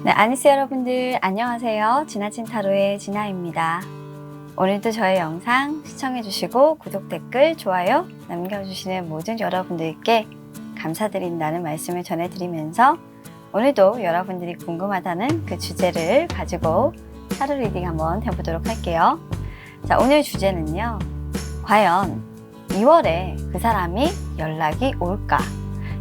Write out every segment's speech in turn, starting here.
네, 아니스 여러분들 안녕하세요. 지나친 타로의 진아입니다. 오늘도 저의 영상 시청해주시고 구독, 댓글, 좋아요 남겨주시는 모든 여러분들께 감사드린다는 말씀을 전해드리면서 오늘도 여러분들이 궁금하다는 그 주제를 가지고 타로 리딩 한번 해보도록 할게요. 자, 오늘 주제는요. 과연 2월에 그 사람이 연락이 올까?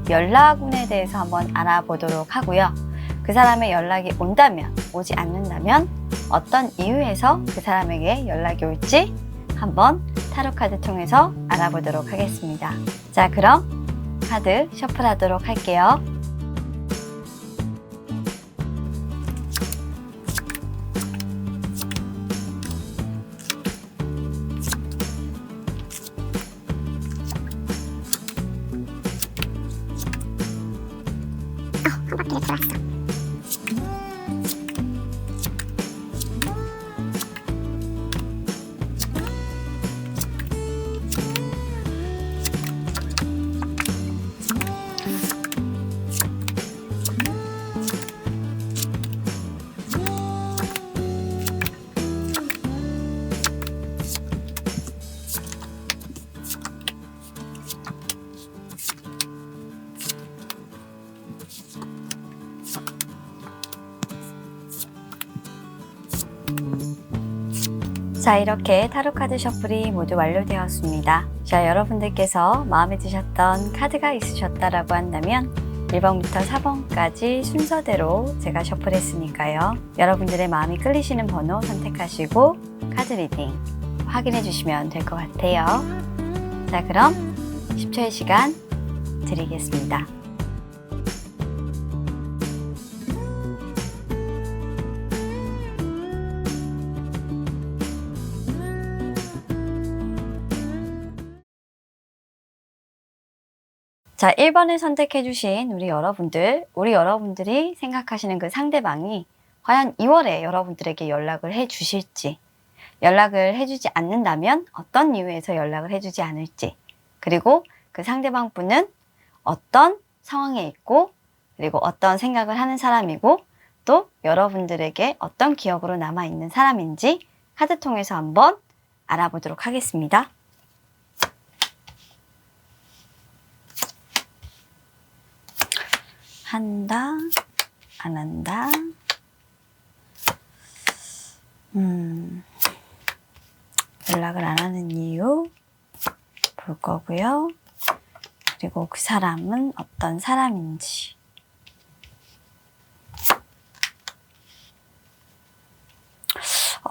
연락운에 대해서 한번 알아보도록 하고요. 그 사람의 연락이 온다면, 오지 않는다면 어떤 이유에서 그 사람에게 연락이 올지 한번 타로 카드 통해서 알아보도록 하겠습니다. 자, 그럼 카드 셔플하도록 할게요. 한 바퀴를 돌았어. 자, 이렇게 타로카드 셔플이 모두 완료되었습니다. 자, 여러분들께서 마음에 드셨던 카드가 있으셨다라고 한다면 1번부터 4번까지 순서대로 제가 셔플했으니까요. 여러분들의 마음이 끌리시는 번호 선택하시고 카드 리딩 확인해 주시면 될 것 같아요. 자, 그럼 10초의 시간 드리겠습니다. 자, 1번을 선택해주신 우리 여러분들이 생각하시는 그 상대방이 과연 2월에 여러분들에게 연락을 해주실지, 연락을 해주지 않는다면 어떤 이유에서 연락을 해주지 않을지, 그리고 그 상대방 분은 어떤 상황에 있고, 그리고 어떤 생각을 하는 사람이고, 또 여러분들에게 어떤 기억으로 남아있는 사람인지 카드 통해서 한번 알아보도록 하겠습니다. 한다, 안 한다. 연락을 안 하는 이유 볼 거고요. 그리고 그 사람은 어떤 사람인지.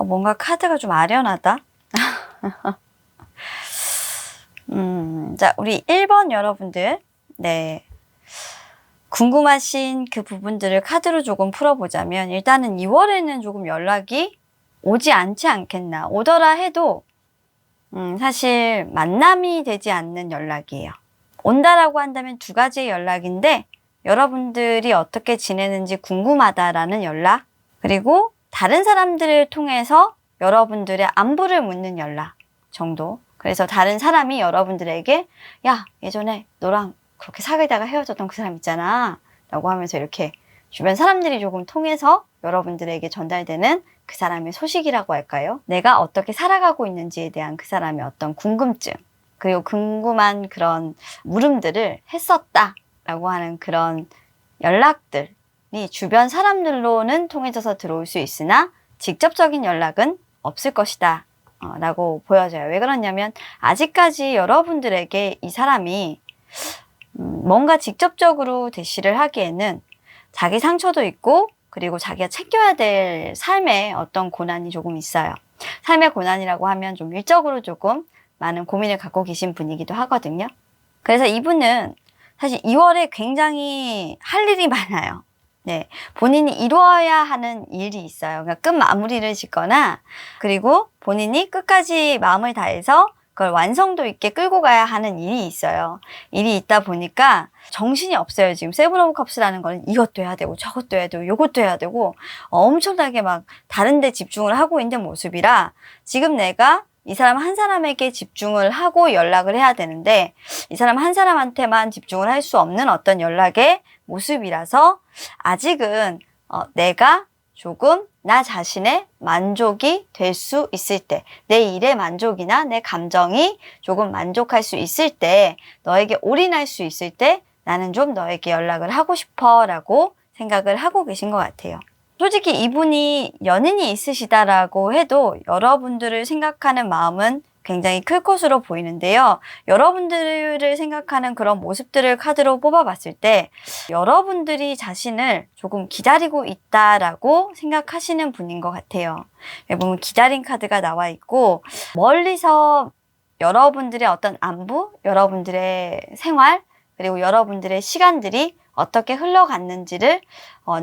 뭔가 카드가 좀 아련하다. 자, 우리 1번 여러분들, 네. 궁금하신 그 부분들을 카드로 조금 풀어보자면 일단은 2월에는 조금 연락이 오지 않지 않겠나. 오더라 해도 사실 만남이 되지 않는 연락이에요. 온다라고 한다면 두 가지의 연락인데 여러분들이 어떻게 지내는지 궁금하다라는 연락, 그리고 다른 사람들을 통해서 여러분들의 안부를 묻는 연락 정도. 그래서 다른 사람이 여러분들에게 야, 예전에 너랑 그렇게 사귀다가 헤어졌던 그 사람 있잖아 라고 하면서 이렇게 주변 사람들이 조금 통해서 여러분들에게 전달되는 그 사람의 소식이라고 할까요? 내가 어떻게 살아가고 있는지에 대한 그 사람의 어떤 궁금증, 그리고 궁금한 그런 물음들을 했었다 라고 하는 그런 연락들이 주변 사람들로는 통해져서 들어올 수 있으나 직접적인 연락은 없을 것이다 라고 보여져요. 왜 그러냐면 아직까지 여러분들에게 이 사람이 뭔가 직접적으로 대시를 하기에는 자기 상처도 있고, 그리고 자기가 챙겨야 될 삶의 어떤 고난이 조금 있어요. 삶의 고난이라고 하면 좀 일적으로 조금 많은 고민을 갖고 계신 분이기도 하거든요. 그래서 이분은 사실 2월에 굉장히 할 일이 많아요. 네, 본인이 이루어야 하는 일이 있어요. 그러니까 끝 마무리를 짓거나, 그리고 본인이 끝까지 마음을 다해서 그걸 완성도 있게 끌고 가야 하는 일이 있어요. 일이 있다 보니까 정신이 없어요. 지금 세븐 오브 컵스라는 거는 이것도 해야 되고 저것도 해야 되고 요것도 해야 되고 엄청나게 막 다른 데 집중을 하고 있는 모습이라 지금 내가 이 사람 한 사람에게 집중을 하고 연락을 해야 되는데 이 사람 한 사람한테만 집중을 할 수 없는 어떤 연락의 모습이라서 아직은 내가 조금 나 자신의 만족이 될 수 있을 때, 내 일의 만족이나 내 감정이 조금 만족할 수 있을 때, 너에게 올인할 수 있을 때 나는 좀 너에게 연락을 하고 싶어 라고 생각을 하고 계신 것 같아요. 솔직히 이분이 연인이 있으시다라고 해도 여러분들을 생각하는 마음은 굉장히 클 것으로 보이는데요. 여러분들을 생각하는 그런 모습들을 카드로 뽑아봤을 때 여러분들이 자신을 조금 기다리고 있다라고 생각하시는 분인 것 같아요. 여기 보면 기다린 카드가 나와 있고 멀리서 여러분들의 어떤 안부, 여러분들의 생활, 그리고 여러분들의 시간들이 어떻게 흘러갔는지를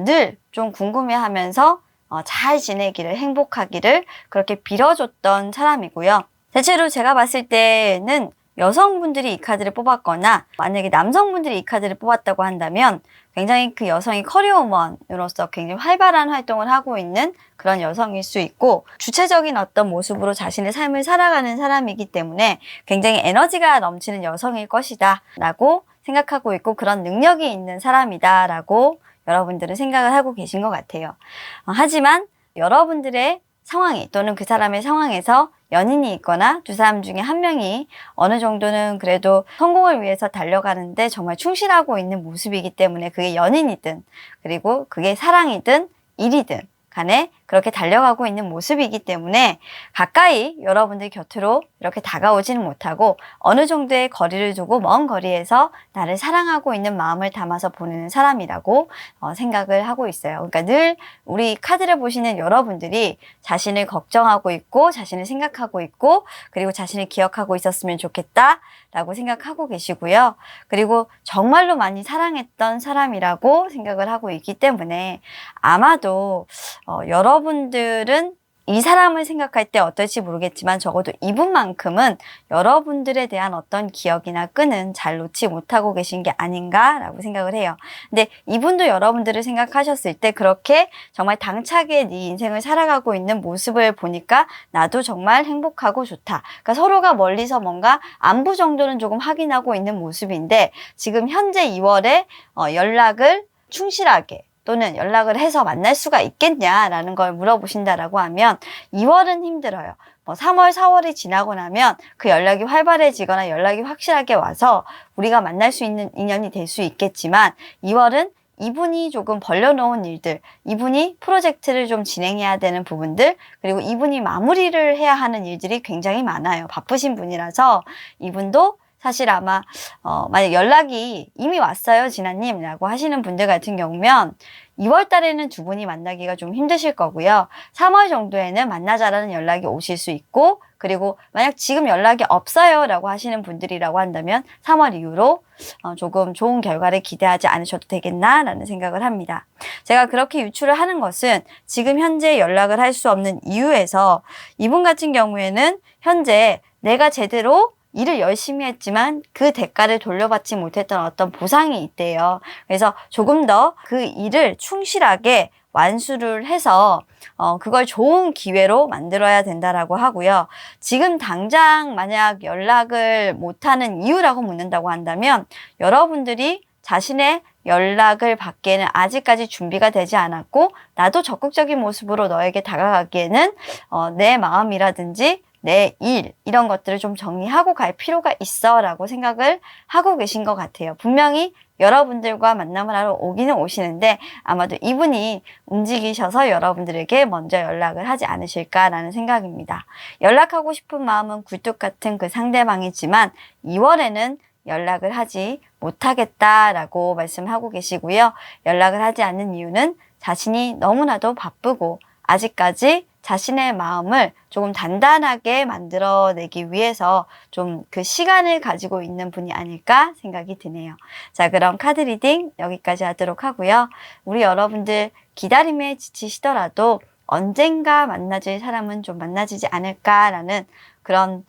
늘 좀 궁금해하면서 잘 지내기를, 행복하기를 그렇게 빌어줬던 사람이고요. 대체로 제가 봤을 때는 여성분들이 이 카드를 뽑았거나 만약에 남성분들이 이 카드를 뽑았다고 한다면 굉장히 그 여성이 커리어우먼으로서 굉장히 활발한 활동을 하고 있는 그런 여성일 수 있고 주체적인 어떤 모습으로 자신의 삶을 살아가는 사람이기 때문에 굉장히 에너지가 넘치는 여성일 것이다 라고 생각하고 있고 그런 능력이 있는 사람이다 라고 여러분들은 생각을 하고 계신 것 같아요. 하지만 여러분들의 상황이 또는 그 사람의 상황에서 연인이 있거나 두 사람 중에 한 명이 어느 정도는 그래도 성공을 위해서 달려가는데 정말 충실하고 있는 모습이기 때문에 그게 연인이든 그리고 그게 사랑이든 일이든 간에 그렇게 달려가고 있는 모습이기 때문에 가까이 여러분들 곁으로 이렇게 다가오지는 못하고 어느 정도의 거리를 두고 먼 거리에서 나를 사랑하고 있는 마음을 담아서 보내는 사람이라고 생각을 하고 있어요. 그러니까 늘 우리 카드를 보시는 여러분들이 자신을 걱정하고 있고 자신을 생각하고 있고 그리고 자신을 기억하고 있었으면 좋겠다 라고 생각하고 계시고요. 그리고 정말로 많이 사랑했던 사람이라고 생각을 하고 있기 때문에 아마도 여러분들은 이 사람을 생각할 때 어떨지 모르겠지만 적어도 이분만큼은 여러분들에 대한 어떤 기억이나 끈은 잘 놓지 못하고 계신 게 아닌가라고 생각을 해요. 근데 이분도 여러분들을 생각하셨을 때 그렇게 정말 당차게 네 인생을 살아가고 있는 모습을 보니까 나도 정말 행복하고 좋다. 그러니까 서로가 멀리서 뭔가 안부 정도는 조금 확인하고 있는 모습인데 지금 현재 2월에 연락을 충실하게 또는 연락을 해서 만날 수가 있겠냐라는 걸 물어보신다라고 하면 2월은 힘들어요. 3월, 4월이 지나고 나면 그 연락이 활발해지거나 연락이 확실하게 와서 우리가 만날 수 있는 인연이 될 수 있겠지만 2월은 이분이 조금 벌려놓은 일들, 이분이 프로젝트를 좀 진행해야 되는 부분들, 그리고 이분이 마무리를 해야 하는 일들이 굉장히 많아요. 바쁘신 분이라서 이분도 사실 아마 만약 연락이 이미 왔어요 진아님 라고 하시는 분들 같은 경우면 2월 달에는 두 분이 만나기가 좀 힘드실 거고요. 3월 정도에는 만나자라는 연락이 오실 수 있고 그리고 만약 지금 연락이 없어요 라고 하시는 분들이라고 한다면 3월 이후로 조금 좋은 결과를 기대하지 않으셔도 되겠나 라는 생각을 합니다. 제가 그렇게 유추를 하는 것은 지금 현재 연락을 할 수 없는 이유에서 이분 같은 경우에는 현재 내가 제대로 일을 열심히 했지만 그 대가를 돌려받지 못했던 어떤 보상이 있대요. 그래서 조금 더 그 일을 충실하게 완수를 해서 그걸 좋은 기회로 만들어야 된다라고 하고요. 지금 당장 만약 연락을 못하는 이유라고 묻는다고 한다면 여러분들이 자신의 연락을 받기에는 아직까지 준비가 되지 않았고 나도 적극적인 모습으로 너에게 다가가기에는 내 마음이라든지 내 일, 이런 것들을 좀 정리하고 갈 필요가 있어 라고 생각을 하고 계신 것 같아요. 분명히 여러분들과 만남을 하러 오기는 오시는데 아마도 이분이 움직이셔서 여러분들에게 먼저 연락을 하지 않으실까라는 생각입니다. 연락하고 싶은 마음은 굴뚝 같은 그 상대방이지만 2월에는 연락을 하지 못하겠다라고 말씀하고 계시고요. 연락을 하지 않는 이유는 자신이 너무나도 바쁘고 아직까지 자신의 마음을 조금 단단하게 만들어내기 위해서 좀 그 시간을 가지고 있는 분이 아닐까 생각이 드네요. 자, 그럼 카드 리딩 여기까지 하도록 하고요. 우리 여러분들 기다림에 지치시더라도 언젠가 만나질 사람은 좀 만나지지 않을까라는 그런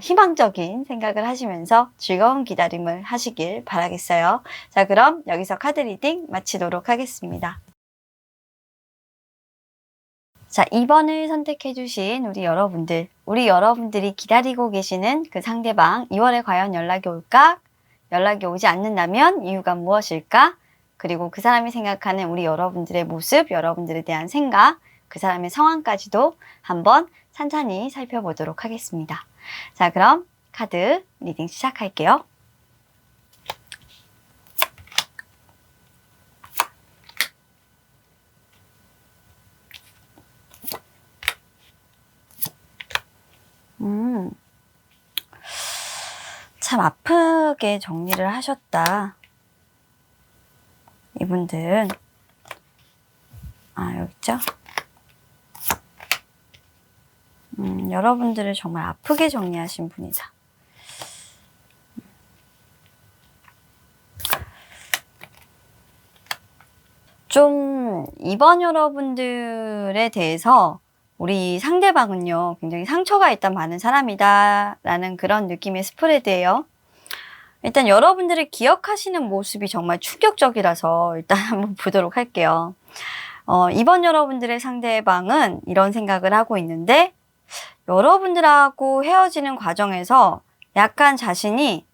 희망적인 생각을 하시면서 즐거운 기다림을 하시길 바라겠어요. 자, 그럼 여기서 카드 리딩 마치도록 하겠습니다. 자, 2번을 선택해주신 우리 여러분들이 기다리고 계시는 그 상대방 2월에 과연 연락이 올까? 연락이 오지 않는다면 이유가 무엇일까? 그리고 그 사람이 생각하는 우리 여러분들의 모습, 여러분들에 대한 생각, 그 사람의 상황까지도 한번 찬찬히 살펴보도록 하겠습니다. 자, 그럼 카드 리딩 시작할게요. 참 아프게 정리를 하셨다. 이분들은 여기 있죠? 여러분들을 정말 아프게 정리하신 분이다. 좀 이번 여러분들에 대해서 우리 상대방은요, 굉장히 상처가 일단 많은 사람이다 라는 그런 느낌의 스프레드예요. 일단 여러분들을 기억하시는 모습이 정말 충격적이라서 일단 한번 보도록 할게요. 이번 여러분들의 상대방은 이런 생각을 하고 있는데, 여러분들하고 헤어지는 과정에서 약간 자신이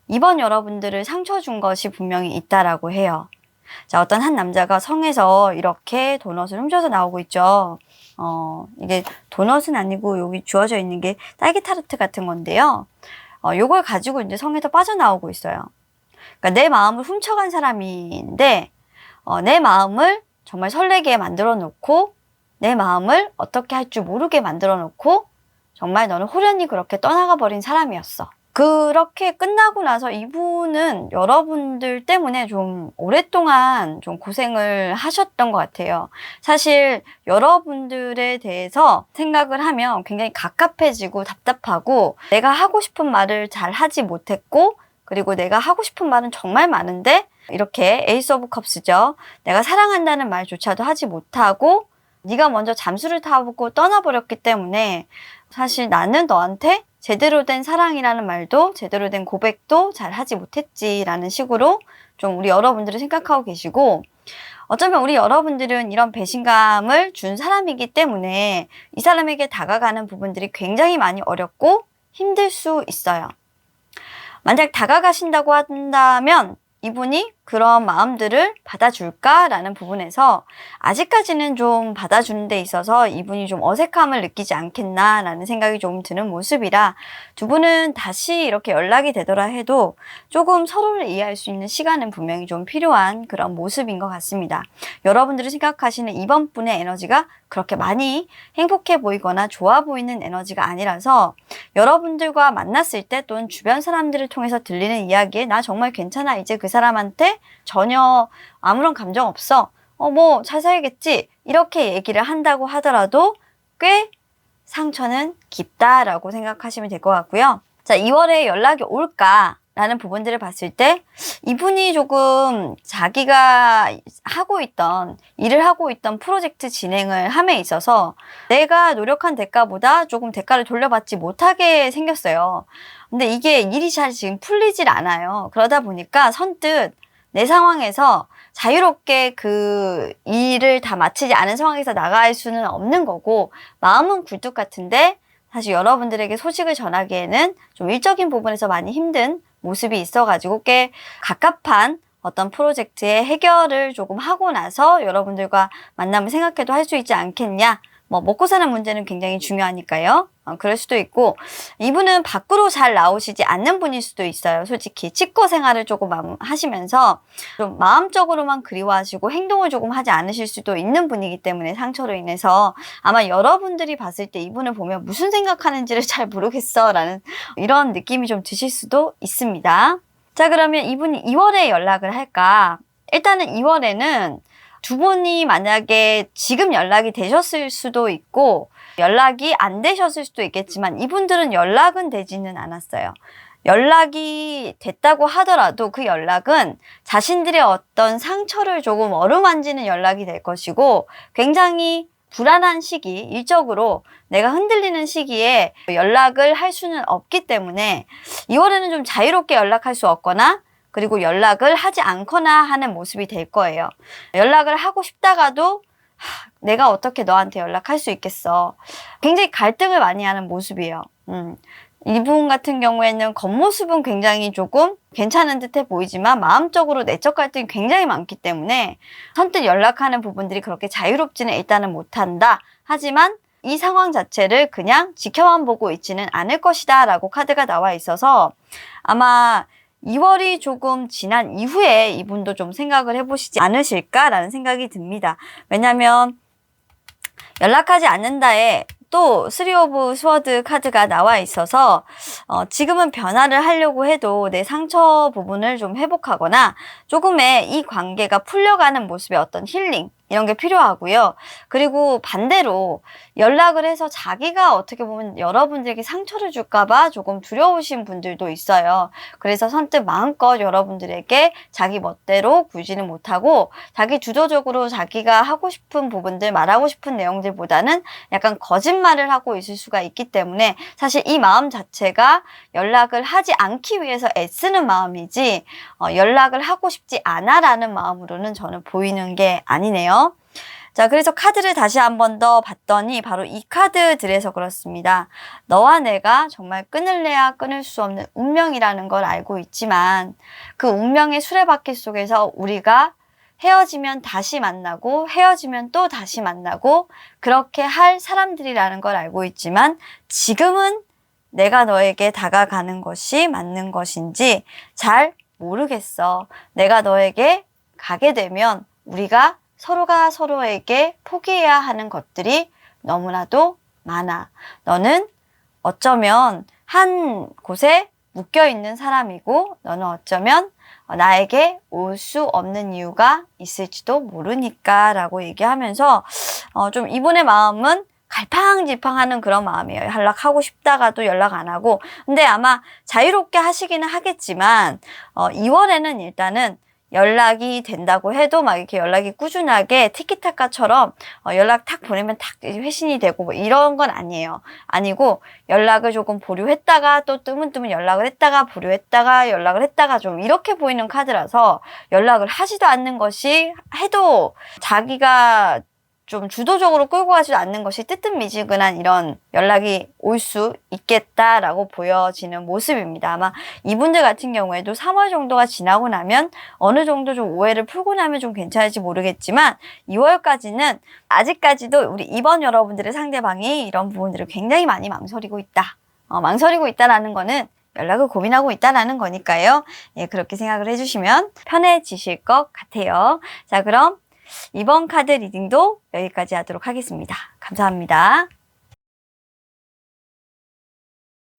이번 여러분들을 상처 준 것이 분명히 있다라고 해요. 자, 어떤 한 남자가 성에서 이렇게 도넛을 훔쳐서 나오고 있죠. 이게 도넛은 아니고 여기 주어져 있는 게 딸기 타르트 같은 건데요. 요걸 가지고 이제 성에서 빠져나오고 있어요. 그러니까 내 마음을 훔쳐간 사람인데, 내 마음을 정말 설레게 만들어 놓고, 내 마음을 어떻게 할 줄 모르게 만들어 놓고, 정말 너는 호련히 그렇게 떠나가 버린 사람이었어. 그렇게 끝나고 나서 이분은 여러분들 때문에 좀 오랫동안 좀 고생을 하셨던 것 같아요. 사실 여러분들에 대해서 생각을 하면 굉장히 갑갑해지고 답답하고, 내가 하고 싶은 말을 잘 하지 못했고, 그리고 내가 하고 싶은 말은 정말 많은데 이렇게 에이스 오브 컵스죠. 내가 사랑한다는 말조차도 하지 못하고 네가 먼저 잠수를 타고 떠나버렸기 때문에 사실 나는 너한테 제대로 된 사랑이라는 말도 제대로 된 고백도 잘 하지 못했지라는 식으로 좀 우리 여러분들을 생각하고 계시고, 어쩌면 우리 여러분들은 이런 배신감을 준 사람이기 때문에 이 사람에게 다가가는 부분들이 굉장히 많이 어렵고 힘들 수 있어요. 만약 다가가신다고 한다면 이분이 그런 마음들을 받아줄까라는 부분에서 아직까지는 좀 받아주는 데 있어서 이분이 좀 어색함을 느끼지 않겠나라는 생각이 좀 드는 모습이라, 두 분은 다시 이렇게 연락이 되더라 해도 조금 서로를 이해할 수 있는 시간은 분명히 좀 필요한 그런 모습인 것 같습니다. 여러분들이 생각하시는 이번 분의 에너지가 그렇게 많이 행복해 보이거나 좋아 보이는 에너지가 아니라서, 여러분들과 만났을 때 또는 주변 사람들을 통해서 들리는 이야기에 나 정말 괜찮아, 이제 그 사람한테 전혀 아무런 감정 없어, 뭐 잘 살겠지, 이렇게 얘기를 한다고 하더라도 꽤 상처는 깊다라고 생각하시면 될 것 같고요. 자, 2월에 연락이 올까? 라는 부분들을 봤을 때 이분이 조금 자기가 일을 하고 있던 프로젝트 진행을 함에 있어서 내가 노력한 대가보다 조금 대가를 돌려받지 못하게 생겼어요. 근데 이게 일이 잘 지금 풀리질 않아요. 그러다 보니까 선뜻 내 상황에서 자유롭게 그 일을 다 마치지 않은 상황에서 나갈 수는 없는 거고, 마음은 굴뚝 같은데 사실 여러분들에게 소식을 전하기에는 좀 일적인 부분에서 많이 힘든 모습이 있어가지고 꽤 갑갑한 어떤 프로젝트의 해결을 조금 하고 나서 여러분들과 만남을 생각해도 할 수 있지 않겠냐. 뭐 먹고 사는 문제는 굉장히 중요하니까요. 그럴 수도 있고, 이분은 밖으로 잘 나오시지 않는 분일 수도 있어요. 솔직히 치과 생활을 조금 하시면서 좀 마음적으로만 그리워하시고 행동을 조금 하지 않으실 수도 있는 분이기 때문에, 상처로 인해서 아마 여러분들이 봤을 때 이분을 보면 무슨 생각하는지를 잘 모르겠어 라는 이런 느낌이 좀 드실 수도 있습니다. 자, 그러면 이분이 2월에 연락을 할까? 일단은 2월에는 두 분이 만약에 지금 연락이 되셨을 수도 있고 연락이 안 되셨을 수도 있겠지만, 이분들은 연락은 되지는 않았어요. 연락이 됐다고 하더라도 그 연락은 자신들의 어떤 상처를 조금 어루만지는 연락이 될 것이고, 굉장히 불안한 시기, 일적으로 내가 흔들리는 시기에 연락을 할 수는 없기 때문에 2월에는 좀 자유롭게 연락할 수 없거나, 그리고 연락을 하지 않거나 하는 모습이 될 거예요. 연락을 하고 싶다가도 내가 어떻게 너한테 연락할 수 있겠어. 굉장히 갈등을 많이 하는 모습이에요. 이분 같은 경우에는 겉모습은 굉장히 조금 괜찮은 듯해 보이지만 마음적으로 내적 갈등이 굉장히 많기 때문에 선뜻 연락하는 부분들이 그렇게 자유롭지는 일단은 못한다. 하지만 이 상황 자체를 그냥 지켜만 보고 있지는 않을 것이다 라고 카드가 나와 있어서 아마 2월이 조금 지난 이후에 이분도 좀 생각을 해보시지 않으실까라는 생각이 듭니다. 왜냐하면 연락하지 않는다에 또 3 오브 스워드 카드가 나와 있어서 지금은 변화를 하려고 해도 내 상처 부분을 좀 회복하거나 조금의 이 관계가 풀려가는 모습의 어떤 힐링 이런 게 필요하고요. 그리고 반대로 연락을 해서 자기가 어떻게 보면 여러분들에게 상처를 줄까봐 조금 두려우신 분들도 있어요. 그래서 선뜻 마음껏 여러분들에게 자기 멋대로 굴지는 못하고 자기 주도적으로 자기가 하고 싶은 부분들, 말하고 싶은 내용들보다는 약간 거짓말을 하고 있을 수가 있기 때문에 사실 이 마음 자체가 연락을 하지 않기 위해서 애쓰는 마음이지 연락을 하고 싶지 않아 라는 마음으로는 저는 보이는 게 아니네요. 자, 그래서 카드를 다시 한 번 더 봤더니 바로 이 카드들에서 그렇습니다. 너와 내가 정말 끊을래야 끊을 수 없는 운명이라는 걸 알고 있지만 그 운명의 수레바퀴 속에서 우리가 헤어지면 다시 만나고 헤어지면 또 다시 만나고 그렇게 할 사람들이라는 걸 알고 있지만 지금은 내가 너에게 다가가는 것이 맞는 것인지 잘 모르겠어. 내가 너에게 가게 되면 우리가 서로가 서로에게 포기해야 하는 것들이 너무나도 많아. 너는 어쩌면 한 곳에 묶여있는 사람이고 너는 어쩌면 나에게 올 수 없는 이유가 있을지도 모르니까 라고 얘기하면서 좀 이분의 마음은 갈팡질팡하는 그런 마음이에요. 연락하고 싶다가도 연락 안 하고. 근데 아마 자유롭게 하시기는 하겠지만 2월에는 일단은 연락이 된다고 해도 막 이렇게 연락이 꾸준하게 티키타카처럼 연락 탁 보내면 탁 회신이 되고 뭐 이런 건 아니에요. 아니고 연락을 조금 보류했다가 또 뜨문뜨문 연락을 했다가 보류했다가 연락을 했다가 좀 이렇게 보이는 카드라서 연락을 하지도 않는 것이 해도 자기가 좀 주도적으로 끌고 가지 않는 것이 뜨뜻미지근한 이런 연락이 올 수 있겠다라고 보여지는 모습입니다. 아마 이분들 같은 경우에도 3월 정도가 지나고 나면 어느 정도 좀 오해를 풀고 나면 좀 괜찮을지 모르겠지만 2월까지는 아직까지도 우리 2번 여러분들의 상대방이 이런 부분들을 굉장히 많이 망설이고 있다. 망설이고 있다라는 거는 연락을 고민하고 있다라는 거니까요. 예, 그렇게 생각을 해주시면 편해지실 것 같아요. 자, 그럼 이번 카드 리딩도 여기까지 하도록 하겠습니다. 감사합니다.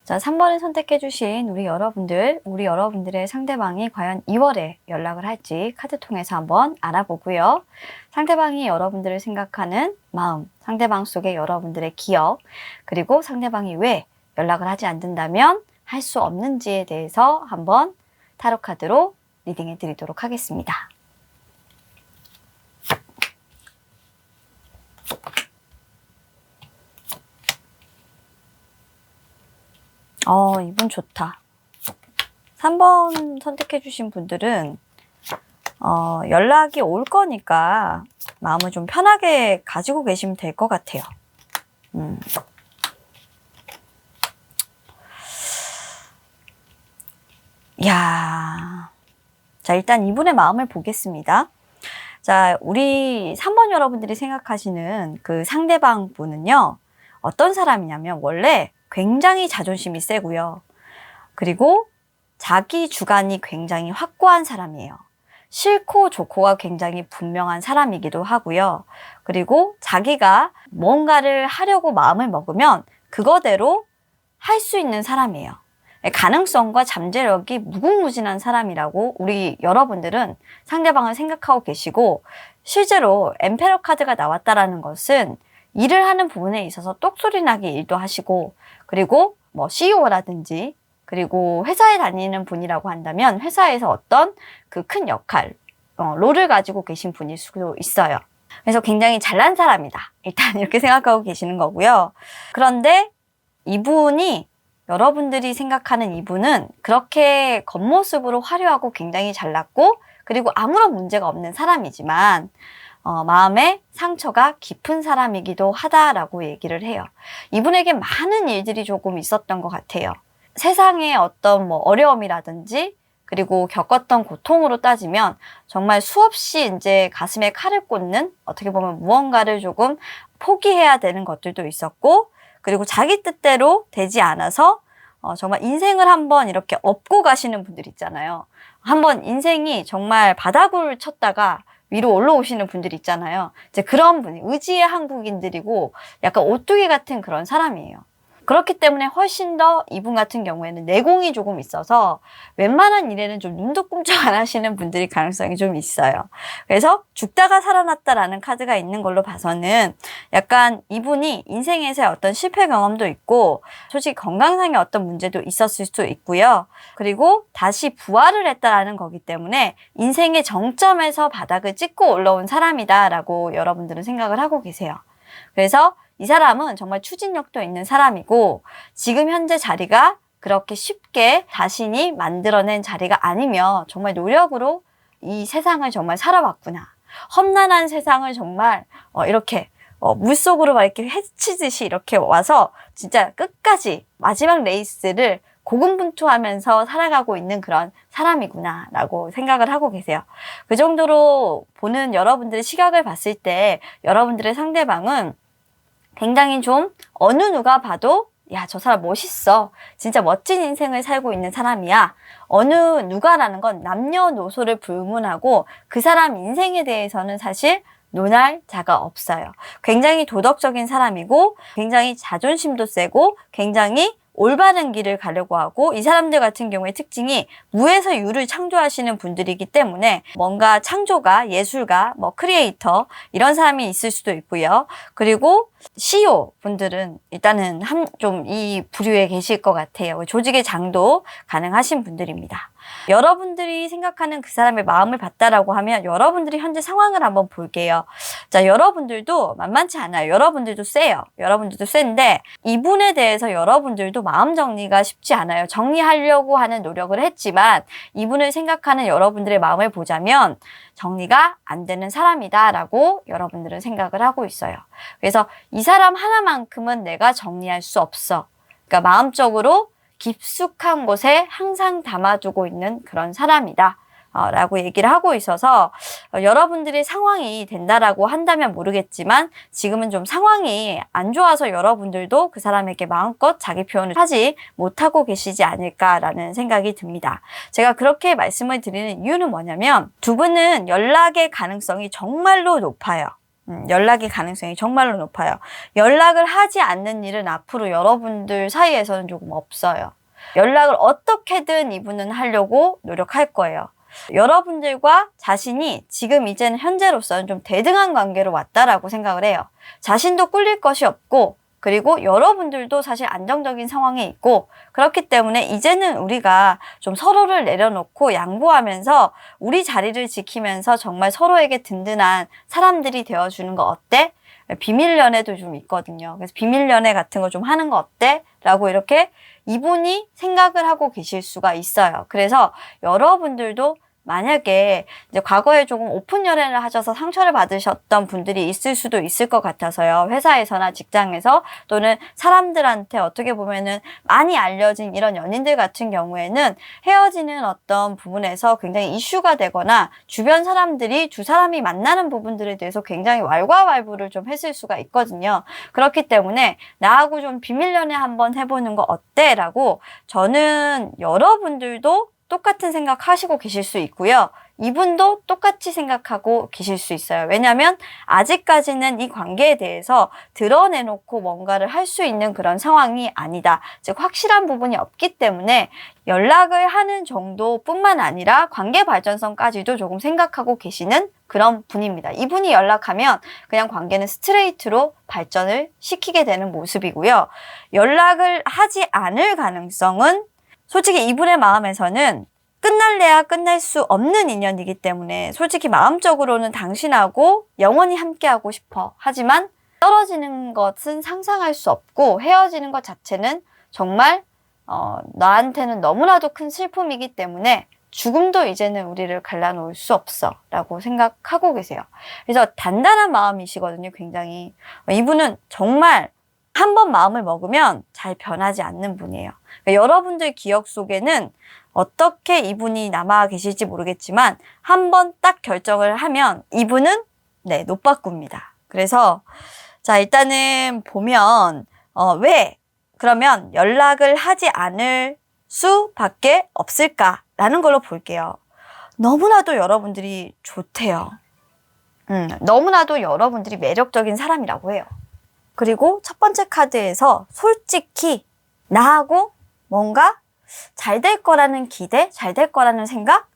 자, 3번을 선택해주신 우리 여러분들의 상대방이 과연 2월에 연락을 할지 카드 통해서 한번 알아보고요. 상대방이 여러분들을 생각하는 마음, 상대방 속의 여러분들의 기억, 그리고 상대방이 왜 연락을 하지 않는다면 할 수 없는지에 대해서 한번 타로 카드로 리딩해 드리도록 하겠습니다. 이분 좋다. 3번 선택해주신 분들은 연락이 올 거니까 마음을 좀 편하게 가지고 계시면 될 것 같아요. 이야. 자, 일단 이분의 마음을 보겠습니다. 자, 우리 3번 여러분들이 생각하시는 그 상대방 분은요, 어떤 사람이냐면 원래 굉장히 자존심이 세고요. 그리고 자기 주관이 굉장히 확고한 사람이에요. 싫고 좋고가 굉장히 분명한 사람이기도 하고요. 그리고 자기가 뭔가를 하려고 마음을 먹으면 그거대로 할 수 있는 사람이에요. 가능성과 잠재력이 무궁무진한 사람이라고 우리 여러분들은 상대방을 생각하고 계시고, 실제로 엠페러 카드가 나왔다라는 것은 일을 하는 부분에 있어서 똑소리 나게 일도 하시고, 그리고 뭐 CEO라든지 그리고 회사에 다니는 분이라고 한다면 회사에서 어떤 그 큰 역할, 롤을 가지고 계신 분일 수도 있어요. 그래서 굉장히 잘난 사람이다. 일단 이렇게 생각하고 계시는 거고요. 그런데 이분이, 여러분들이 생각하는 이분은 그렇게 겉모습으로 화려하고 굉장히 잘났고 그리고 아무런 문제가 없는 사람이지만 마음에 상처가 깊은 사람이기도 하다라고 얘기를 해요. 이분에게 많은 일들이 조금 있었던 것 같아요. 세상의 어떤 뭐 어려움이라든지 그리고 겪었던 고통으로 따지면 정말 수없이 이제 가슴에 칼을 꽂는 어떻게 보면 무언가를 조금 포기해야 되는 것들도 있었고 그리고 자기 뜻대로 되지 않아서 정말 인생을 한번 이렇게 업고 가시는 분들 있잖아요. 한번 인생이 정말 바닥을 쳤다가 위로 올라오시는 분들 있잖아요. 이제 그런 분이 의지의 한국인들이고 약간 오뚜기 같은 그런 사람이에요. 그렇기 때문에 훨씬 더 이분 같은 경우에는 내공이 조금 있어서 웬만한 일에는 좀 눈도 꼼짝 안 하시는 분들이 가능성이 좀 있어요. 그래서 죽다가 살아났다라는 카드가 있는 걸로 봐서는 약간 이분이 인생에서의 어떤 실패 경험도 있고 솔직히 건강상의 어떤 문제도 있었을 수도 있고요. 그리고 다시 부활을 했다라는 거기 때문에 인생의 정점에서 바닥을 찍고 올라온 사람이다라고 여러분들은 생각을 하고 계세요. 그래서 이 사람은 정말 추진력도 있는 사람이고 지금 현재 자리가 그렇게 쉽게 자신이 만들어낸 자리가 아니면 정말 노력으로 이 세상을 정말 살아왔구나. 험난한 세상을 정말 이렇게 물속으로 막 이렇게 헤치듯이 이렇게 와서 진짜 끝까지 마지막 레이스를 고군분투하면서 살아가고 있는 그런 사람이구나 라고 생각을 하고 계세요. 그 정도로 보는 여러분들의 시각을 봤을 때 여러분들의 상대방은 굉장히 좀 어느 누가 봐도 야, 저 사람 멋있어. 진짜 멋진 인생을 살고 있는 사람이야. 어느 누가라는 건 남녀노소를 불문하고 그 사람 인생에 대해서는 사실 논할 자가 없어요. 굉장히 도덕적인 사람이고 굉장히 자존심도 세고 굉장히 올바른 길을 가려고 하고 이 사람들 같은 경우의 특징이 무에서 유를 창조하시는 분들이기 때문에 뭔가 창조가, 예술가, 뭐 크리에이터 이런 사람이 있을 수도 있고요. 그리고 CEO 분들은 일단은 좀 이 부류에 계실 것 같아요. 조직의 장도 가능하신 분들입니다. 여러분들이 생각하는 그 사람의 마음을 봤다라고 하면 여러분들이 현재 상황을 한번 볼게요. 자, 여러분들도 만만치 않아요. 여러분들도 세요. 여러분들도 센데 이분에 대해서 여러분들도 마음 정리가 쉽지 않아요. 정리하려고 하는 노력을 했지만 이분을 생각하는 여러분들의 마음을 보자면 정리가 안 되는 사람이다라고 여러분들은 생각을 하고 있어요. 그래서 이 사람 하나만큼은 내가 정리할 수 없어. 그러니까 마음적으로 깊숙한 곳에 항상 담아두고 있는 그런 사람이다. 라고 얘기를 하고 있어서 여러분들의 상황이 된다라고 한다면 모르겠지만 지금은 좀 상황이 안 좋아서 여러분들도 그 사람에게 마음껏 자기 표현을 하지 못하고 계시지 않을까라는 생각이 듭니다. 제가 그렇게 말씀을 드리는 이유는 뭐냐면 두 분은 연락의 가능성이 정말로 높아요. 연락의 가능성이 정말로 높아요. 연락을 하지 않는 일은 앞으로 여러분들 사이에서는 조금 없어요. 연락을 어떻게든 이분은 하려고 노력할 거예요. 여러분들과 자신이 지금 이제는 현재로서는 좀 대등한 관계로 왔다라고 생각을 해요. 자신도 꿀릴 것이 없고 그리고 여러분들도 사실 안정적인 상황에 있고 그렇기 때문에 이제는 우리가 좀 서로를 내려놓고 양보하면서 우리 자리를 지키면서 정말 서로에게 든든한 사람들이 되어주는 거 어때? 비밀 연애도 좀 있거든요. 그래서 비밀 연애 같은 거 좀 하는 거 어때? 라고 이렇게 이분이 생각을 하고 계실 수가 있어요. 그래서 여러분들도 만약에 이제 과거에 조금 오픈 연애를 하셔서 상처를 받으셨던 분들이 있을 수도 있을 것 같아서요. 회사에서나 직장에서 또는 사람들한테 어떻게 보면은 많이 알려진 이런 연인들 같은 경우에는 헤어지는 어떤 부분에서 굉장히 이슈가 되거나 주변 사람들이 두 사람이 만나는 부분들에 대해서 굉장히 왈가왈부를 좀 했을 수가 있거든요. 그렇기 때문에 나하고 좀 비밀 연애 한번 해보는 거 어때? 라고 저는 여러분들도 똑같은 생각하시고 계실 수 있고요. 이분도 똑같이 생각하고 계실 수 있어요. 왜냐하면 아직까지는 이 관계에 대해서 드러내놓고 뭔가를 할 수 있는 그런 상황이 아니다. 즉 확실한 부분이 없기 때문에 연락을 하는 정도뿐만 아니라 관계 발전성까지도 조금 생각하고 계시는 그런 분입니다. 이분이 연락하면 그냥 관계는 스트레이트로 발전을 시키게 되는 모습이고요. 연락을 하지 않을 가능성은 솔직히 이분의 마음에서는 끝날래야 끝날 수 없는 인연이기 때문에 솔직히 마음적으로는 당신하고 영원히 함께하고 싶어. 하지만 떨어지는 것은 상상할 수 없고 헤어지는 것 자체는 정말 나한테는 너무나도 큰 슬픔이기 때문에 죽음도 이제는 우리를 갈라놓을 수 없어 라고 생각하고 계세요. 그래서 단단한 마음이시거든요. 굉장히. 이분은 정말 한 번 마음을 먹으면 잘 변하지 않는 분이에요. 그러니까 여러분들 기억 속에는 어떻게 이분이 남아 계실지 모르겠지만 한번 딱 결정을 하면 이분은 네, 노빠꾸입니다. 그래서 자, 일단은 보면 왜 그러면 연락을 하지 않을 수밖에 없을까라는 걸로 볼게요. 너무나도 여러분들이 좋대요. 너무나도 여러분들이 매력적인 사람이라고 해요. 그리고 첫 번째 카드에서 솔직히 나하고 뭔가 잘 될 거라는 기대, 잘 될 거라는 생각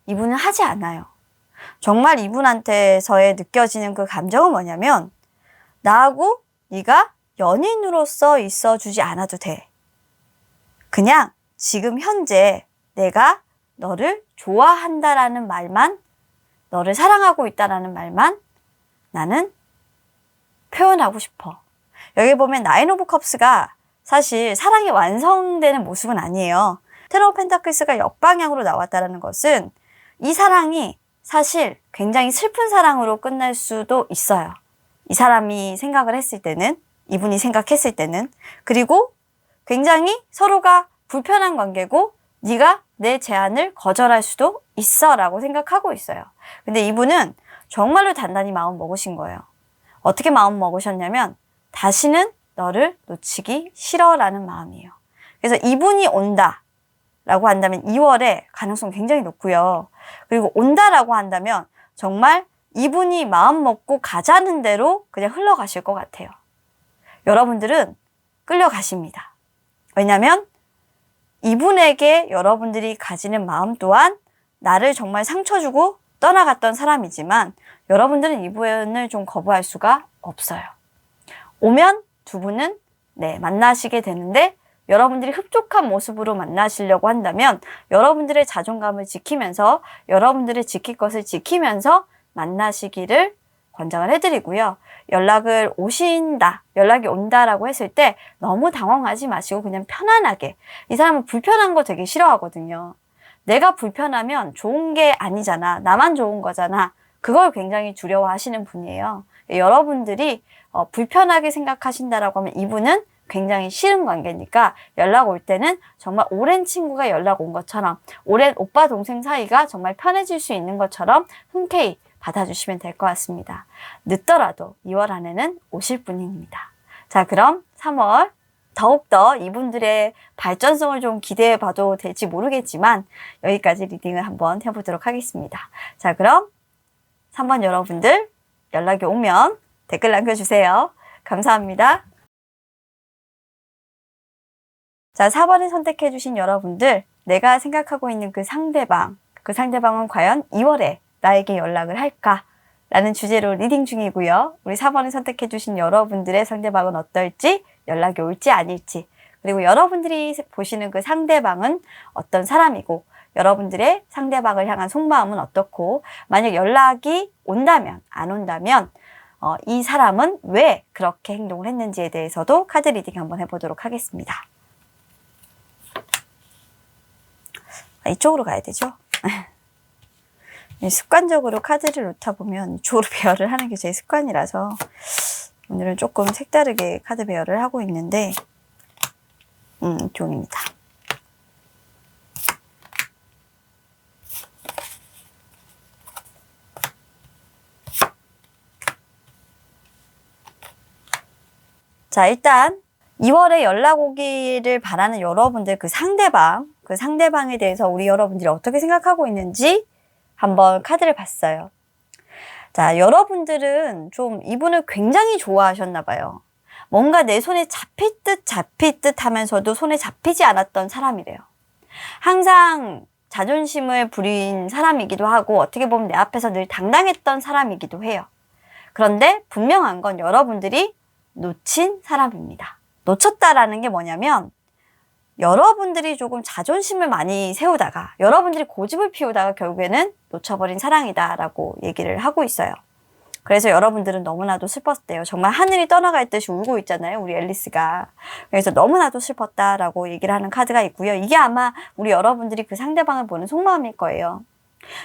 이분은 하지 않아요. 정말 이분한테서의 느껴지는 그 감정은 뭐냐면 나하고 네가 연인으로서 있어주지 않아도 돼. 그냥 지금 현재 내가 너를 좋아한다라는 말만, 너를 사랑하고 있다라는 말만 나는 표현하고 싶어. 여기 보면 나인 오브 컵스가 사실 사랑이 완성되는 모습은 아니에요. 텐 오브 펜타클스가 역방향으로 나왔다는 것은 이 사랑이 사실 굉장히 슬픈 사랑으로 끝날 수도 있어요. 이 사람이 생각을 했을 때는, 이분이 생각했을 때는, 그리고 굉장히 서로가 불편한 관계고 네가 내 제안을 거절할 수도 있어 라고 생각하고 있어요. 근데 이분은 정말로 단단히 마음 먹으신 거예요. 어떻게 마음 먹으셨냐면 다시는 너를 놓치기 싫어 라는 마음이에요. 그래서 이분이 온다 라고 한다면 2월에 가능성 굉장히 높고요. 그리고 온다라고 한다면 정말 이분이 마음 먹고 가자는 대로 그냥 흘러가실 것 같아요. 여러분들은 끌려가십니다. 왜냐하면 이분에게 여러분들이 가지는 마음 또한 나를 정말 상처 주고 떠나갔던 사람이지만 여러분들은 이분을 좀 거부할 수가 없어요. 오면 두 분은 만나시게 되는데 여러분들이 흡족한 모습으로 만나시려고 한다면 여러분들의 자존감을 지키면서 여러분들이 지킬 것을 지키면서 만나시기를 권장을 해드리고요. 연락이 온다라고 했을 때 너무 당황하지 마시고 그냥 편안하게. 이 사람은 불편한 거 되게 싫어하거든요. 내가 불편하면 좋은 게 아니잖아. 나만 좋은 거잖아. 그걸 굉장히 두려워하시는 분이에요. 여러분들이 불편하게 생각하신다라고 하면 이분은 굉장히 싫은 관계니까 연락 올 때는 정말 오랜 친구가 연락 온 것처럼 오랜 오빠 동생 사이가 정말 편해질 수 있는 것처럼 흔쾌히 받아주시면 될 것 같습니다. 늦더라도 2월 안에는 오실 분입니다. 자, 그럼 3월 더욱더 이분들의 발전성을 좀 기대해 봐도 될지 모르겠지만 여기까지 리딩을 한번 해보도록 하겠습니다. 자, 그럼 3번 여러분들 연락이 오면 댓글 남겨주세요. 감사합니다. 자, 4번을 선택해주신 여러분들, 내가 생각하고 있는 그 상대방은 과연 2월에 나에게 연락을 할까? 라는 주제로 리딩 중이고요. 우리 4번을 선택해주신 여러분들의 상대방은 어떨지, 연락이 올지 아닐지, 그리고 여러분들이 보시는 그 상대방은 어떤 사람이고, 여러분들의 상대방을 향한 속마음은 어떻고, 만약 연락이 온다면, 안 온다면, 이 사람은 왜 그렇게 행동을 했는지에 대해서도 카드 리딩 한번 해보도록 하겠습니다. 이쪽으로 가야 되죠? 습관적으로 카드를 놓다 보면 이쪽으로 배열을 하는 게 제 습관이라서 오늘은 조금 색다르게 카드 배열을 하고 있는데 이쪽입니다. 자, 일단 2월에 연락 오기를 바라는 여러분들 그 상대방에 대해서 우리 여러분들이 어떻게 생각하고 있는지 한번 카드를 봤어요. 자, 여러분들은 좀 이분을 굉장히 좋아하셨나 봐요. 뭔가 내 손에 잡힐 듯 하면서도 손에 잡히지 않았던 사람이래요. 항상 자존심을 부린 사람이기도 하고 어떻게 보면 내 앞에서 늘 당당했던 사람이기도 해요. 그런데 분명한 건 여러분들이 놓친 사람입니다. 놓쳤다라는 게 뭐냐면 여러분들이 조금 자존심을 많이 세우다가 여러분들이 고집을 피우다가 결국에는 놓쳐버린 사랑이다라고 얘기를 하고 있어요. 그래서 여러분들은 너무나도 슬펐대요. 정말 하늘이 떠나갈 듯이 울고 있잖아요. 우리 앨리스가. 그래서 너무나도 슬펐다라고 얘기를 하는 카드가 있고요. 이게 아마 우리 여러분들이 그 상대방을 보는 속마음일 거예요.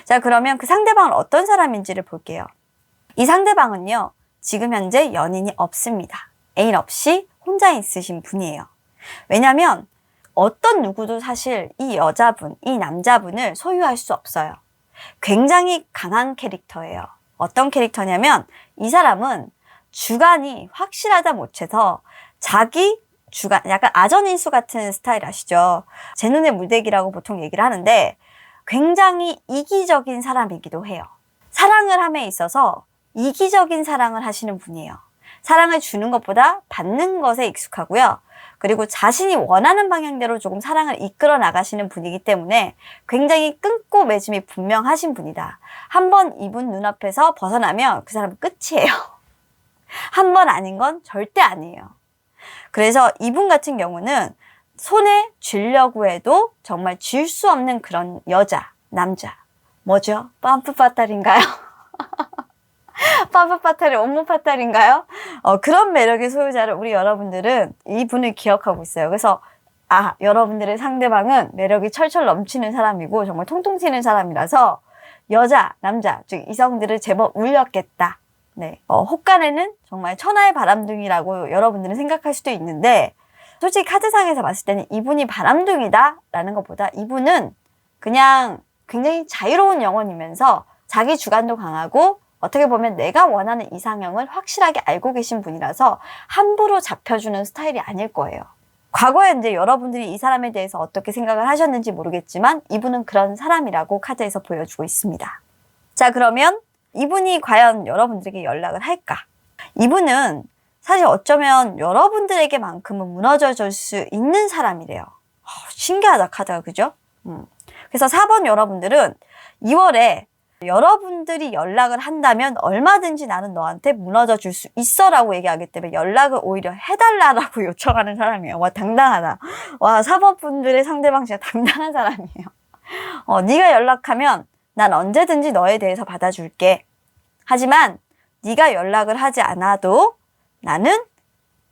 자, 그러면 그 상대방은 어떤 사람인지를 볼게요. 이 상대방은요. 지금 현재 연인이 없습니다. 애인 없이 혼자 있으신 분이에요. 왜냐면 어떤 누구도 사실 이 여자분, 이 남자분을 소유할 수 없어요. 굉장히 강한 캐릭터예요. 어떤 캐릭터냐면 이 사람은 주관이 확실하다 못해서 자기 주관, 약간 아전인수 같은 스타일 아시죠? 제 눈의 물대기라고 보통 얘기를 하는데 굉장히 이기적인 사람이기도 해요. 사랑을 함에 있어서 이기적인 사랑을 하시는 분이에요. 사랑을 주는 것보다 받는 것에 익숙하고요. 그리고 자신이 원하는 방향대로 조금 사랑을 이끌어 나가시는 분이기 때문에 굉장히 끊고 맺음이 분명하신 분이다. 한번 이분 눈앞에서 벗어나면 그 사람은 끝이에요. 한 번 아닌 건 절대 아니에요. 그래서 이분 같은 경우는 손에 쥐려고 해도 정말 쥘 수 없는 그런 여자, 남자. 뭐죠? 빰프파탈인가요? 빰프파탈이 온무파탈인가요? 그런 매력의 소유자를 우리 여러분들은 이분을 기억하고 있어요. 그래서 여러분들의 상대방은 매력이 철철 넘치는 사람이고 정말 통통 튀는 사람이라서 여자, 남자, 즉 이성들을 제법 울렸겠다. 네, 혹간에는 정말 천하의 바람둥이라고 여러분들은 생각할 수도 있는데 솔직히 카드상에서 봤을 때는 이분이 바람둥이다 라는 것보다 이분은 그냥 굉장히 자유로운 영혼이면서 자기 주관도 강하고 어떻게 보면 내가 원하는 이상형을 확실하게 알고 계신 분이라서 함부로 잡혀주는 스타일이 아닐 거예요. 과거에 이제 여러분들이 이 사람에 대해서 어떻게 생각을 하셨는지 모르겠지만 이분은 그런 사람이라고 카드에서 보여주고 있습니다. 자, 그러면 이분이 과연 여러분들에게 연락을 할까? 이분은 사실 어쩌면 여러분들에게만큼은 무너져 줄 수 있는 사람이래요. 신기하다, 카드가, 그죠? 그래서 4번 여러분들은 2월에 여러분들이 연락을 한다면 얼마든지 나는 너한테 무너져 줄 수 있어 라고 얘기하기 때문에 연락을 오히려 해달라고 요청하는 사람이에요. 와, 당당하다. 와, 4번 분들의 상대방 진짜 당당한 사람이에요. 네가 연락하면 난 언제든지 너에 대해서 받아줄게. 하지만 네가 연락을 하지 않아도 나는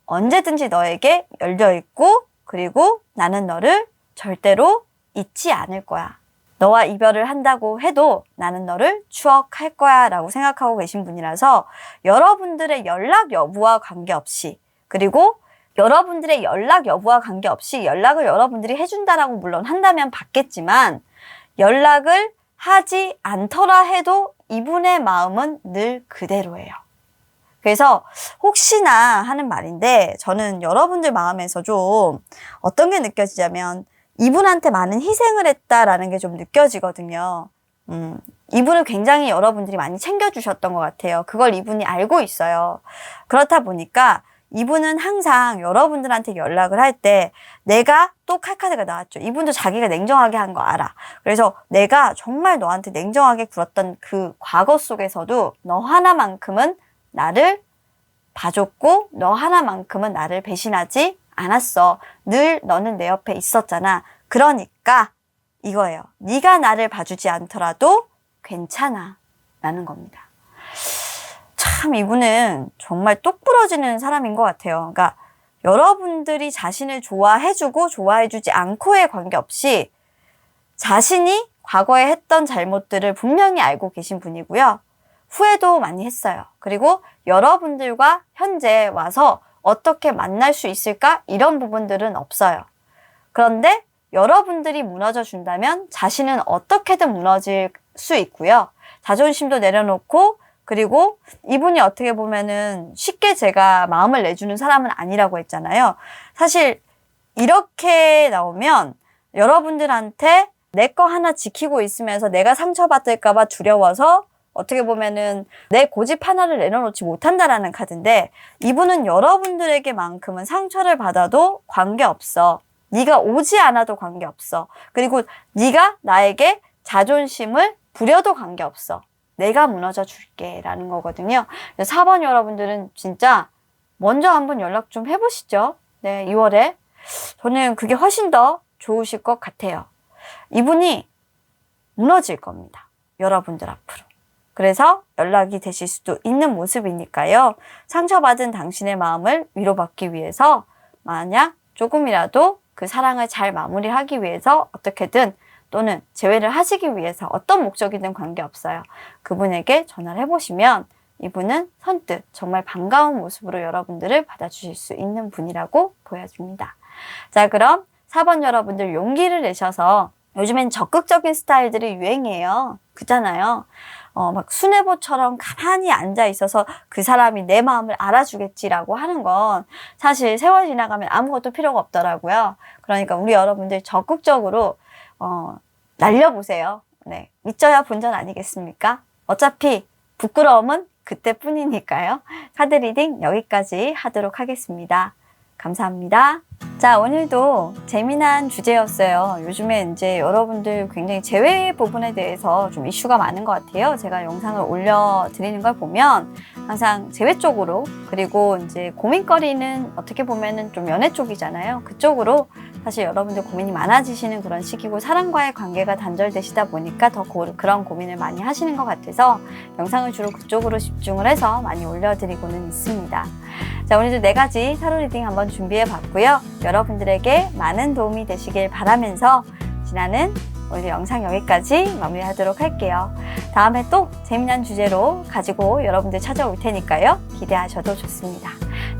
언제든지 너에게 열려있고 그리고 나는 너를 절대로 잊지 않을 거야. 너와 이별을 한다고 해도 나는 너를 추억할 거야 라고 생각하고 계신 분이라서 여러분들의 연락 여부와 관계없이 그리고 여러분들의 연락 여부와 관계없이 연락을 여러분들이 해준다라고 물론 한다면 받겠지만 연락을 하지 않더라 해도 이분의 마음은 늘 그대로예요. 그래서 혹시나 하는 말인데 저는 여러분들 마음에서 좀 어떤 게 느껴지냐면 이분한테 많은 희생을 했다라는 게 좀 느껴지거든요. 이분을 굉장히 여러분들이 많이 챙겨주셨던 것 같아요. 그걸 이분이 알고 있어요. 그렇다 보니까 이분은 항상 여러분들한테 연락을 할 때 내가 또 칼카드가 나왔죠. 이분도 자기가 냉정하게 한 거 알아. 그래서 내가 정말 너한테 냉정하게 굴었던 그 과거 속에서도 너 하나만큼은 나를 봐줬고 너 하나만큼은 나를 배신하지 않았어. 늘 너는 내 옆에 있었잖아. 그러니까 이거예요. 네가 나를 봐주지 않더라도 괜찮아 라는 겁니다. 참 이분은 정말 똑 부러지는 사람인 것 같아요. 그러니까 여러분들이 자신을 좋아해주고 좋아해주지 않고의 관계없이 자신이 과거에 했던 잘못들을 분명히 알고 계신 분이고요. 후회도 많이 했어요. 그리고 여러분들과 현재 와서 어떻게 만날 수 있을까? 이런 부분들은 없어요. 그런데 여러분들이 무너져 준다면 자신은 어떻게든 무너질 수 있고요. 자존심도 내려놓고 그리고 이분이 어떻게 보면은 쉽게 제가 마음을 내주는 사람은 아니라고 했잖아요. 사실 이렇게 나오면 여러분들한테 내 거 하나 지키고 있으면서 내가 상처받을까 봐 두려워서 어떻게 보면은 내 고집 하나를 내려놓지 못한다라는 카드인데 이분은 여러분들에게만큼은 상처를 받아도 관계없어. 네가 오지 않아도 관계없어. 그리고 네가 나에게 자존심을 부려도 관계없어. 내가 무너져 줄게 라는 거거든요. 4번 여러분들은 진짜 먼저 한번 연락 좀 해보시죠. 네, 2월에. 저는 그게 훨씬 더 좋으실 것 같아요. 이분이 무너질 겁니다. 여러분들 앞으로. 그래서 연락이 되실 수도 있는 모습이니까요. 상처받은 당신의 마음을 위로받기 위해서 만약 조금이라도 그 사랑을 잘 마무리하기 위해서 어떻게든 또는 재회를 하시기 위해서 어떤 목적이든 관계없어요. 그분에게 전화를 해보시면 이분은 선뜻 정말 반가운 모습으로 여러분들을 받아주실 수 있는 분이라고 보여집니다. 자, 그럼 4번 여러분들 용기를 내셔서 요즘엔 적극적인 스타일들이 유행이에요. 그렇잖아요. 막 수뇌보처럼 가만히 앉아 있어서 그 사람이 내 마음을 알아주겠지라고 하는 건 사실 세월 지나가면 아무것도 필요가 없더라고요. 그러니까 우리 여러분들 적극적으로 날려보세요. 네, 믿져야 본전 아니겠습니까? 어차피 부끄러움은 그때뿐이니까요. 카드 리딩 여기까지 하도록 하겠습니다. 감사합니다. 자, 오늘도 재미난 주제였어요. 요즘에 이제 여러분들 굉장히 재회 부분에 대해서 좀 이슈가 많은 것 같아요. 제가 영상을 올려드리는 걸 보면 항상 재회 쪽으로, 그리고 이제 고민거리는 어떻게 보면은 좀 연애 쪽이잖아요. 그쪽으로 사실 여러분들 고민이 많아지시는 그런 시기고, 사람과의 관계가 단절되시다 보니까 더 그런 고민을 많이 하시는 것 같아서 영상을 주로 그쪽으로 집중을 해서 많이 올려드리고는 있습니다. 자, 오늘도 4가지 타로 리딩 한번 준비해 봤고요. 여러분들에게 많은 도움이 되시길 바라면서 지나는 오늘 영상 여기까지 마무리하도록 할게요. 다음에 또 재미난 주제로 가지고 여러분들 찾아올 테니까요. 기대하셔도 좋습니다.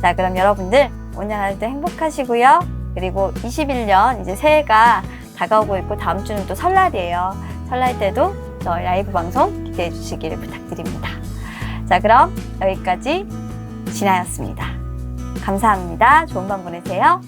자, 그럼 여러분들 오늘 하루도 행복하시고요. 그리고 21년 이제 새해가 다가오고 있고 다음 주는 또 설날이에요. 설날 때도 저희 라이브 방송 기대해 주시기를 부탁드립니다. 자, 그럼 여기까지 진아였습니다. 감사합니다. 좋은 밤 보내세요.